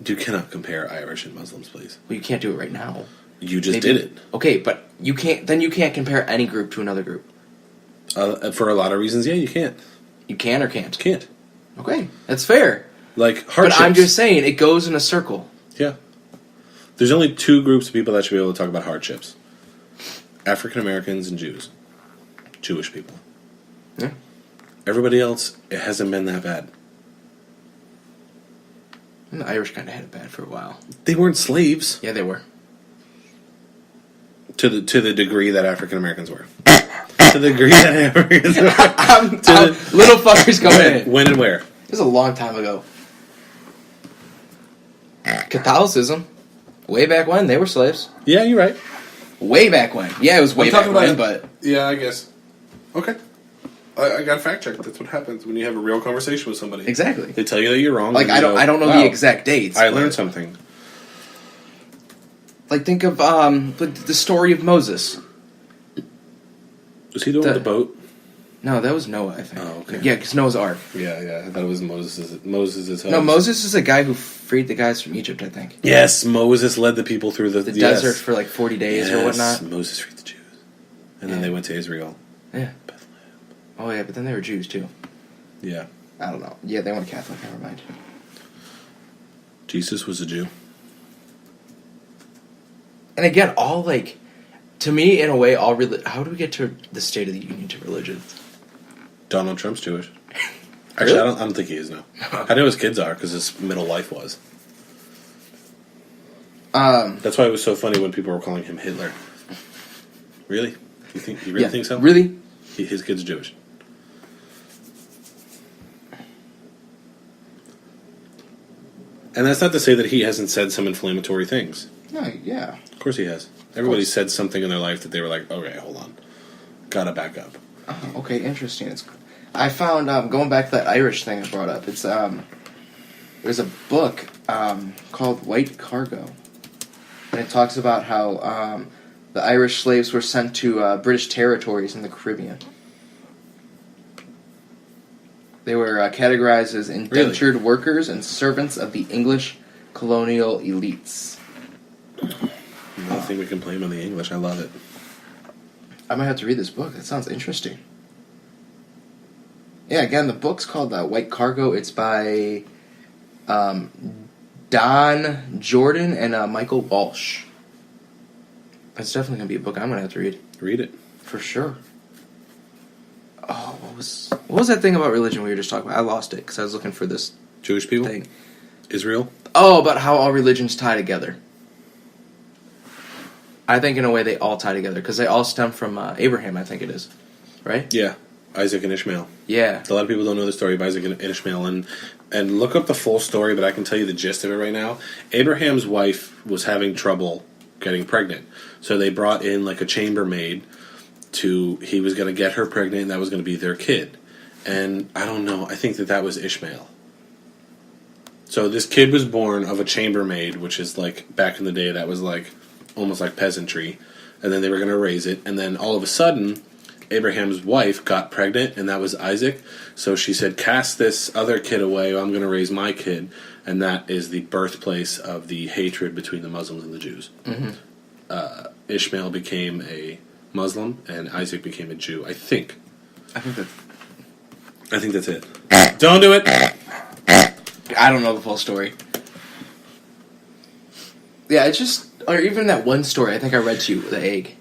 You cannot compare Irish and Muslims, please. Well, you can't do it right now. You just did it. Okay, but you can't. Then you can't compare any group to another group. For a lot of reasons, yeah, you can't. You can or can't? Can't. Okay, that's fair. Like hardships. But I'm just saying, it goes in a circle. Yeah. There's only two groups of people that should be able to talk about hardships. African Americans and Jews. Jewish people. Yeah. Everybody else, it hasn't been that bad. And the Irish kind of had it bad for a while. They weren't slaves. Yeah, they were. To the degree that African Americans were. To the degree that Africans were. Little fuckers coming in. When and where? It was a long time ago. Catholicism. Way back when, they were slaves. Yeah, you're right. Way back when. Yeah, it was way back when, but... Yeah, I guess. Okay. I got fact checked. That's what happens when you have a real conversation with somebody. Exactly. They tell you that you're wrong. Like, I don't know the exact dates. I learned something. Like, think of the story of Moses. Was he the one with the boat? No, that was Noah, I think. Oh, okay. Yeah, because Noah's Ark. Yeah. I thought it was Moses' No, Moses is a guy who freed the guys from Egypt, I think. Yes, Moses led the people through the desert for like 40 days or whatnot. Moses freed the Jews. And then they went to Israel. Yeah. Oh, yeah, but then they were Jews, too. Yeah. I don't know. Yeah, they went Catholic, never mind. Jesus was a Jew. And again, to me, in a way, how do we get to the State of the Union to religion? Donald Trump's Jewish. Actually, really? I don't think he is now. I know his kids are, because his middle life was. That's why it was so funny when people were calling him Hitler. Really? You really think so? Really? His kid's Jewish. And that's not to say that he hasn't said some inflammatory things. No, yeah. Of course he has. Everybody said something in their life that they were like, okay, hold on. Gotta back up. Oh, okay, interesting. I found, going back to that Irish thing I brought up, there's a book called White Cargo. And it talks about how the Irish slaves were sent to British territories in the Caribbean. They were categorized as indentured workers and servants of the English colonial elites. I think we can blame on the English. I love it. I might have to read this book. That sounds interesting. Yeah, again, the book's called White Cargo. It's by Don Jordan and Michael Walsh. That's definitely going to be a book I'm going to have to read. Read it. For sure. Oh, what was that thing about religion we were just talking about? I lost it because I was looking for this Jewish people? thing. Israel? Oh, about how all religions tie together. I think in a way they all tie together because they all stem from Abraham, I think it is. Right? Yeah. Isaac and Ishmael. Yeah. A lot of people don't know the story of Isaac and Ishmael. And look up the full story, but I can tell you the gist of it right now. Abraham's wife was having trouble getting pregnant. So they brought in like a chambermaid he was going to get her pregnant and that was going to be their kid. And I don't know, I think that was Ishmael. So this kid was born of a chambermaid, which is like, back in the day, that was like, almost like peasantry. And then they were going to raise it. And then all of a sudden, Abraham's wife got pregnant, and that was Isaac. So she said, cast this other kid away, I'm going to raise my kid. And that is the birthplace of the hatred between the Muslims and the Jews. Mm-hmm. Ishmael became a Muslim, and Isaac became a Jew, I think. I think that's it. Don't do it! I don't know the full story. Yeah, it's just... Or even that one story I think I read to you, the egg.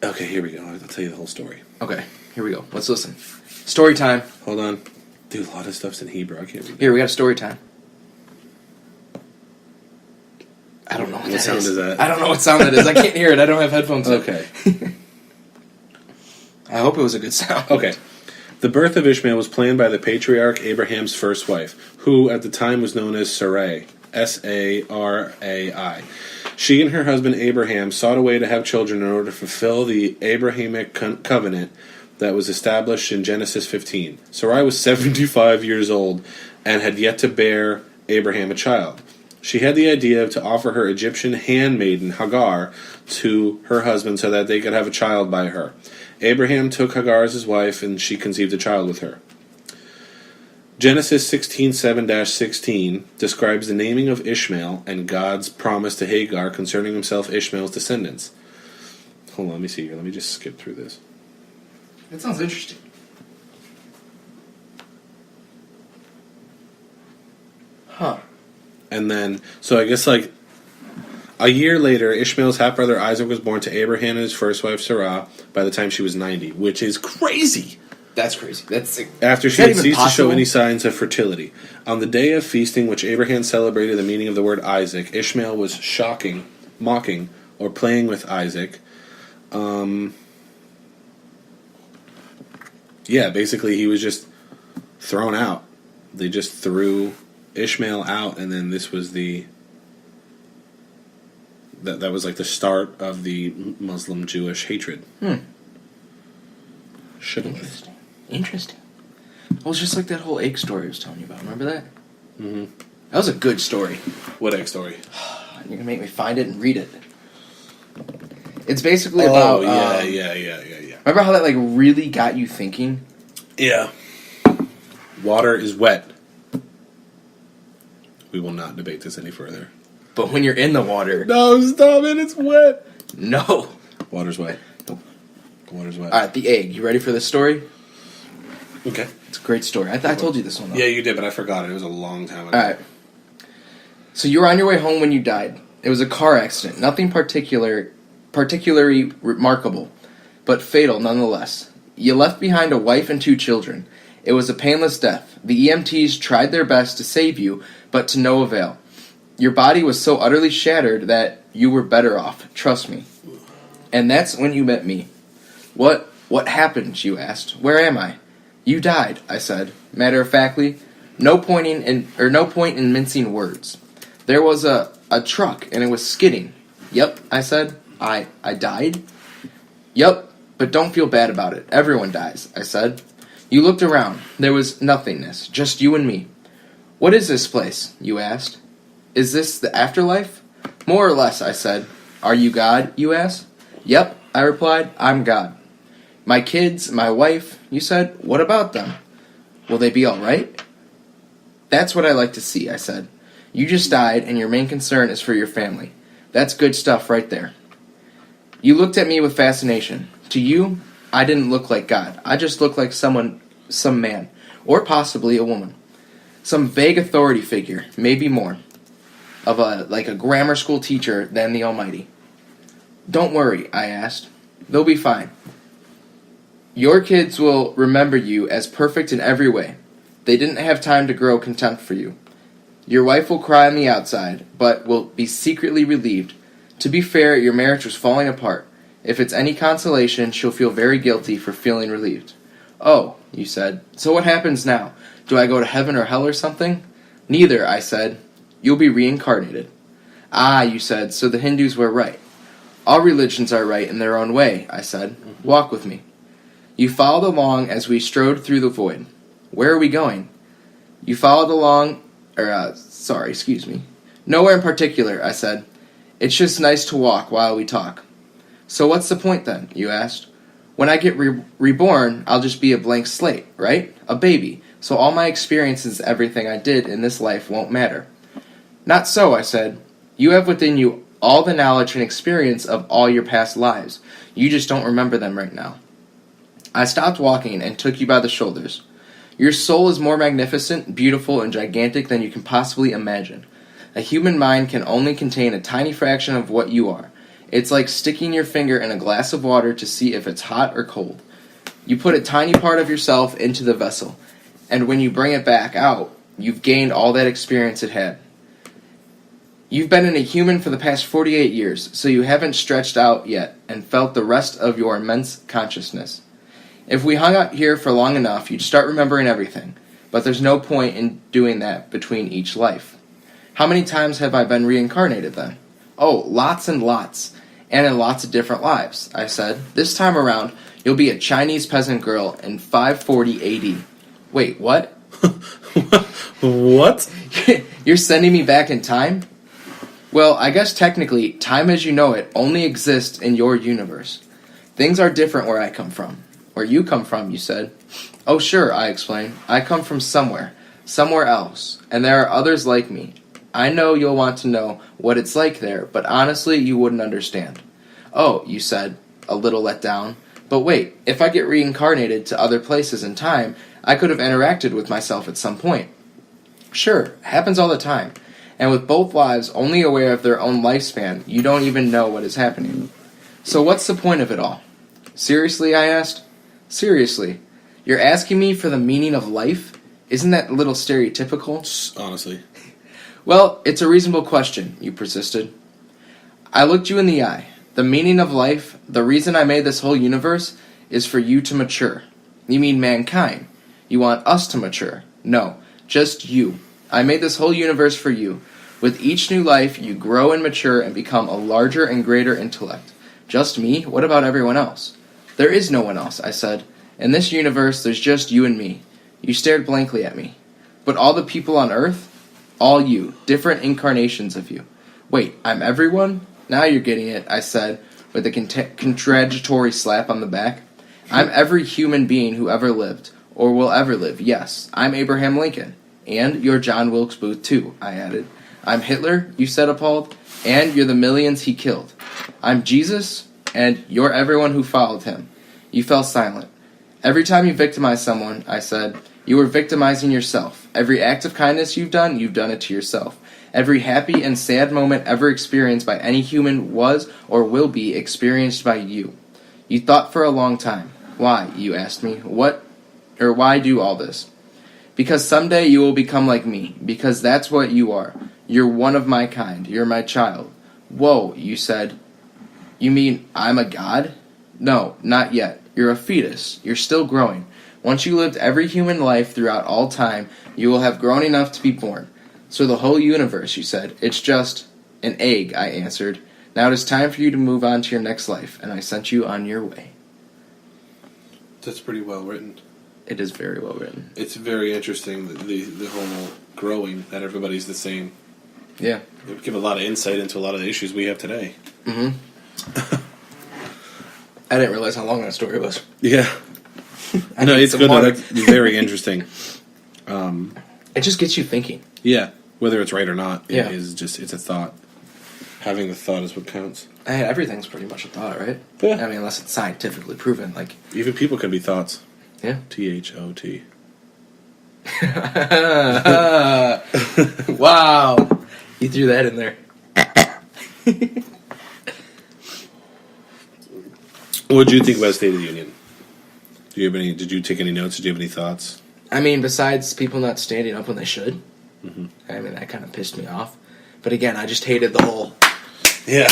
Okay, here we go. I'll tell you the whole story. Okay, here we go. Let's listen. Story time. Hold on. Dude, a lot of stuff's in Hebrew. I can't read that. Here, we got story time. I don't know what sound is that? I don't know what sound that is. I can't hear it. I don't have headphones in. Okay. I hope it was a good sound. Okay. The birth of Ishmael was planned by the patriarch Abraham's first wife, who at the time was known as Sarai. Sarai. She and her husband Abraham sought a way to have children in order to fulfill the Abrahamic covenant that was established in Genesis 15. Sarai was 75 years old and had yet to bear Abraham a child. She had the idea to offer her Egyptian handmaiden Hagar to her husband so that they could have a child by her. Abraham took Hagar as his wife, and she conceived a child with her. Genesis 16:7-16 describes the naming of Ishmael and God's promise to Hagar concerning himself Ishmael's descendants. Hold on, let me see here. Let me just skip through this. That sounds interesting. Huh. And then, so I guess like a year later, Ishmael's half-brother Isaac was born to Abraham and his first wife Sarah by the time she was 90, which is crazy. That's crazy. That's After is she that had even ceased to show possible? any signs of fertility. On the day of feasting, which Abraham celebrated the meaning of the word Isaac, Ishmael was mocking, or playing with Isaac. Yeah, basically he was just thrown out. They just threw Ishmael out, and then this was that was like the start of the Muslim-Jewish hatred. Shibboleth. Interesting. Well, it's just like that whole egg story I was telling you about. Remember that? Mm-hmm. That was a good story. What egg story? You're going to make me find it and read it. It's basically about... yeah. Remember how that like really got you thinking? Yeah. Water is wet. We will not debate this any further. But when you're in the water... No, stop it, it's wet. No. Water's wet. Water's wet. Alright, the egg. You ready for this story? Okay. It's a great story. I told you this one, though. Yeah, you did, but I forgot it. It was a long time ago. Alright. So you were on your way home when you died. It was a car accident. Nothing particularly remarkable, but fatal nonetheless. You left behind a wife and 2 children. It was a painless death. The EMTs tried their best to save you, but to no avail. Your body was so utterly shattered that you were better off. Trust me. And that's when you met me. What happened, you asked. Where am I? You died, I said, matter-of-factly. No point in mincing words. There was a truck, and it was skidding. Yep, I said. I died? Yup, but don't feel bad about it. Everyone dies, I said. You looked around. There was nothingness, just you and me. What is this place, you asked. Is this the afterlife? More or less, I said. Are you God, you asked. Yep, I replied. I'm God. My kids, my wife, you said. What about them? Will they be all right? That's what I like to see, I said. You just died, and your main concern is for your family. That's good stuff right there. You looked at me with fascination. To you, I didn't look like God. I just looked like some man, or possibly a woman. Some vague authority figure, maybe more. Like a grammar school teacher than the Almighty. Don't worry, I asked. They'll be fine. Your kids will remember you as perfect in every way. They didn't have time to grow contempt for you. Your wife will cry on the outside, but will be secretly relieved. To be fair, your marriage was falling apart. If it's any consolation, she'll feel very guilty for feeling relieved. Oh, you said. So what happens now? Do I go to heaven or hell or something? Neither, I said. You'll be reincarnated. Ah, you said, so the Hindus were right. All religions are right in their own way, I said. Walk with me. You followed along as we strode through the void. Where are we going? You followed along, Nowhere in particular, I said. It's just nice to walk while we talk. So what's the point then, you asked? When I get reborn, I'll just be a blank slate, right? A baby. So all my experiences, everything I did in this life won't matter. Not so, I said. You have within you all the knowledge and experience of all your past lives. You just don't remember them right now. I stopped walking and took you by the shoulders. Your soul is more magnificent, beautiful, and gigantic than you can possibly imagine. A human mind can only contain a tiny fraction of what you are. It's like sticking your finger in a glass of water to see if it's hot or cold. You put a tiny part of yourself into the vessel, and when you bring it back out, you've gained all that experience it had. You've been in a human for the past 48 years, so you haven't stretched out yet and felt the rest of your immense consciousness. If we hung out here for long enough, you'd start remembering everything, but there's no point in doing that between each life. How many times have I been reincarnated then? Oh, lots and lots, and in lots of different lives, I said. This time around, you'll be a Chinese peasant girl in 540 AD. Wait, what? What? You're sending me back in time? Well, I guess technically, time as you know it only exists in your universe. Things are different where I come from. Where you come from, you said. Oh, sure, I explained. I come from somewhere. somewhere else, and there are others like me. I know you'll want to know what it's like there, but honestly, you wouldn't understand. Oh, you said, a little let down. But wait, if I get reincarnated to other places in time, I could have interacted with myself at some point. Sure, happens all the time. And with both lives only aware of their own lifespan, you don't even know what is happening. So what's the point of it all? Seriously, I asked. Seriously. You're asking me for the meaning of life? Isn't that a little stereotypical? Honestly. Well, it's a reasonable question, you persisted. I looked you in the eye. The meaning of life, the reason I made this whole universe, is for you to mature. You mean mankind. You want us to mature. No, just you. I made this whole universe for you. With each new life, you grow and mature and become a larger and greater intellect. Just me? What about everyone else? There is no one else, I said. In this universe, there's just you and me. You stared blankly at me. But all the people on Earth? All you. Different incarnations of you. Wait, I'm everyone? Now you're getting it, I said, with a contradictory slap on the back. I'm every human being who ever lived, or will ever live, yes. I'm Abraham Lincoln. And you're John Wilkes Booth, too, I added. I'm Hitler, you said, appalled, and you're the millions he killed. I'm Jesus, and you're everyone who followed him. You fell silent. Every time you victimize someone, I said, you were victimizing yourself. Every act of kindness you've done it to yourself. Every happy and sad moment ever experienced by any human was or will be experienced by you. You thought for a long time. Why, you asked me, why do all this? Because someday you will become like me, because that's what you are. You're one of my kind. You're my child. Whoa, you said. You mean I'm a god? No, not yet. You're a fetus. You're still growing. Once you lived every human life throughout all time, you will have grown enough to be born. So the whole universe, you said. It's just an egg, I answered. Now it is time for you to move on to your next life, and I sent you on your way. That's pretty well written. It is very well written. It's very interesting, the whole growing, that everybody's the same. Yeah. It would give a lot of insight into a lot of the issues we have today. Mm-hmm. I didn't realize how long that story was. Yeah. No, it's good. That's very interesting. It just gets you thinking. Yeah. Whether it's right or not, Yeah. it's a thought. Having the thought is what counts. Everything's pretty much a thought, right? Yeah. I mean, unless it's scientifically proven. Like, even people can be thoughts. yeah. THOT. Wow. You threw that in there. What did you think about State of the Union? Did you take any notes? Did you have any thoughts? I mean, besides people not standing up when they should. Mm-hmm. I mean, that kind of pissed me off. But again, I just hated the whole... Yeah.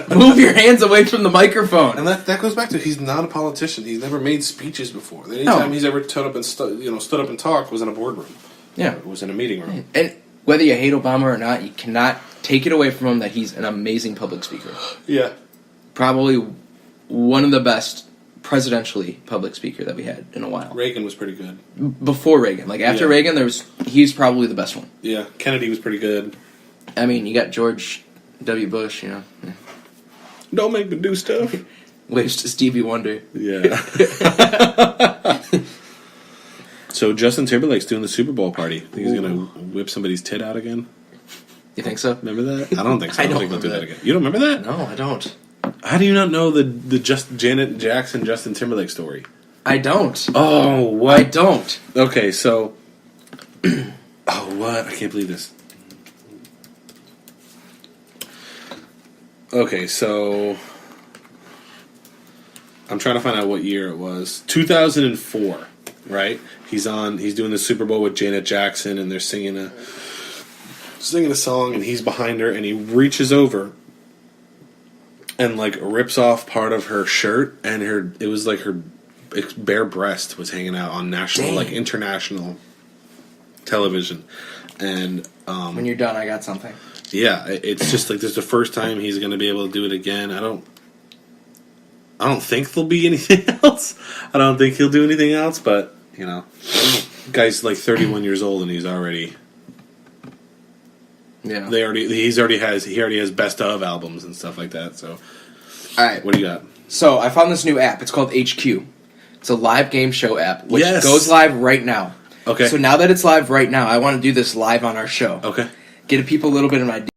Move your hands away from the microphone. And that goes back to, he's not a politician. He's never made speeches before. The only time he's ever stood up and talked was in a boardroom. Yeah. It was in a meeting room. And whether you hate Obama or not, you cannot take it away from him that he's an amazing public speaker. Yeah. Probably one of the best presidentially public speaker that we had in a while. Reagan was pretty good. Before Reagan. Like, after Reagan, he's probably the best one. Yeah. Kennedy was pretty good. I mean, you got George W. Bush, you know. Yeah. Don't make me do stuff. Waves to Stevie Wonder. Yeah. So Justin Timberlake's doing the Super Bowl party. Think he's going to whip somebody's tit out again? You think so? Remember that? I don't think so. I don't think they'll do that remember again. You don't remember that? No, I don't. How do you not know the Janet Jackson, Justin Timberlake story? I don't. Oh, what? I don't. Okay, so... Oh, what? I can't believe this. Okay, so... I'm trying to find out what year it was. 2004, right? He's doing the Super Bowl with Janet Jackson, and they're singing a song, and he's behind her, and he reaches over and, like, rips off part of her shirt, and it was like her bare breast was hanging out on national, like, international television. And when you're done, I got something. Yeah, it's just like this is the first time he's going to be able to do it again. I don't think there'll be anything else. I don't think he'll do anything else, but, you know, guy's like 31 years old and he's already... Yeah. He already has best of albums and stuff like that, so... Alright. What do you got? So, I found this new app. It's called HQ. It's a live game show app, which Yes. goes live right now. Okay. So now that it's live right now, I want to do this live on our show. Okay. Get people a little bit of an idea.